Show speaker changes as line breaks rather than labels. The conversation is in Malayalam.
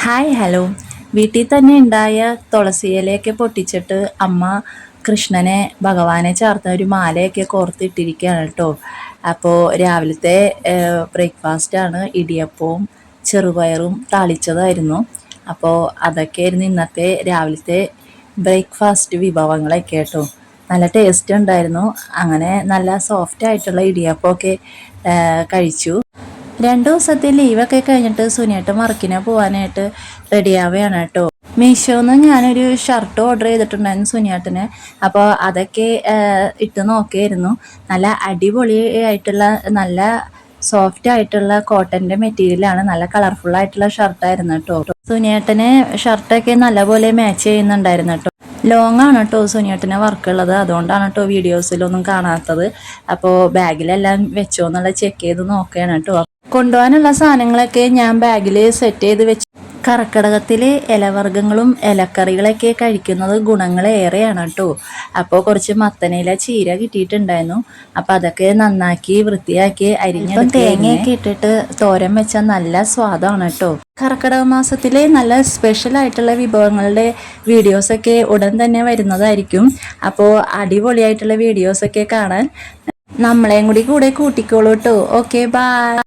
Hi hello. വീട്ടിൽ തന്നെ ഉണ്ടായ തുളസിയിലയൊക്കെ പൊട്ടിച്ചിട്ട് അമ്മ കൃഷ്ണനെ ഭഗവാനെ ചേർത്ത ഒരു മാലയൊക്കെ കോർത്തിട്ടിരിക്കുകയാണ് കേട്ടോ. അപ്പോൾ രാവിലത്തെ ബ്രേക്ക്ഫാസ്റ്റാണ് ഇടിയപ്പവും ചെറുപയറും താളിച്ചതായിരുന്നു. അപ്പോൾ അതൊക്കെയായിരുന്നു ഇന്നത്തെ രാവിലത്തെ ബ്രേക്ക്ഫാസ്റ്റ് വിഭവങ്ങളൊക്കെ കേട്ടോ. നല്ല ടേസ്റ്റ് ഉണ്ടായിരുന്നു. അങ്ങനെ നല്ല സോഫ്റ്റ് ആയിട്ടുള്ള ഇടിയപ്പമൊക്കെ കഴിച്ചു. 2 ദിവസത്തെ ലീവൊക്കെ കഴിഞ്ഞിട്ട് സുനിയേട്ടൻ വർക്കിന് പോകാനായിട്ട് റെഡിയാവുകയാണ് കേട്ടോ. മീഷോന്ന് ഞാനൊരു ഷർട്ട് ഓർഡർ ചെയ്തിട്ടുണ്ടായിരുന്നു സുനിയേട്ടന്. അപ്പോൾ അതൊക്കെ ഇട്ട് നോക്കിയായിരുന്നു. നല്ല അടിപൊളി ആയിട്ടുള്ള നല്ല സോഫ്റ്റ് ആയിട്ടുള്ള കോട്ടൻ്റെ മെറ്റീരിയലാണ്. നല്ല കളർഫുള്ളായിട്ടുള്ള ഷർട്ടായിരുന്നു കേട്ടോ. സുനിയേട്ടന് ഷർട്ടൊക്കെ നല്ലപോലെ മാച്ച് ചെയ്യുന്നുണ്ടായിരുന്നു കേട്ടോ. ലോങ് ആണ് കേട്ടോ സുനിയേട്ടന് വർക്കുള്ളത്. അതുകൊണ്ടാണ് കേട്ടോ വീഡിയോസിലൊന്നും കാണാത്തത്. അപ്പോൾ ബാഗിലെല്ലാം വെച്ചോ എന്നുള്ള ചെക്ക് ചെയ്ത് നോക്കുകയാണ് കേട്ടോ. കൊണ്ടുപോകാനുള്ള സാധനങ്ങളൊക്കെ ഞാൻ ബാഗിൽ സെറ്റ് ചെയ്ത് വെച്ചു. കർക്കിടകത്തിൽ ഇലവർഗ്ഗങ്ങളും ഇലക്കറികളൊക്കെ കഴിക്കുന്നത് ഗുണങ്ങളേറെയാണ് കേട്ടോ. അപ്പോൾ കുറച്ച് മത്തനില ചീര കിട്ടിയിട്ടുണ്ടായിരുന്നു. അപ്പോൾ അതൊക്കെ നന്നാക്കി വൃത്തിയാക്കി അരിഞ്ഞ് തേങ്ങയൊക്കെ ഇട്ടിട്ട് തോരൻ വെച്ചാൽ നല്ല സ്വാദാണ് കേട്ടോ. കർക്കിടക മാസത്തിലെ നല്ല സ്പെഷ്യലായിട്ടുള്ള വിഭവങ്ങളുടെ വീഡിയോസൊക്കെ ഉടൻ തന്നെ വരുന്നതായിരിക്കും. അപ്പോൾ അടിപൊളിയായിട്ടുള്ള വീഡിയോസൊക്കെ കാണാൻ നമ്മളെയും കൂടെ കൂട്ടിക്കോളൂ കേട്ടോ. Okay, by.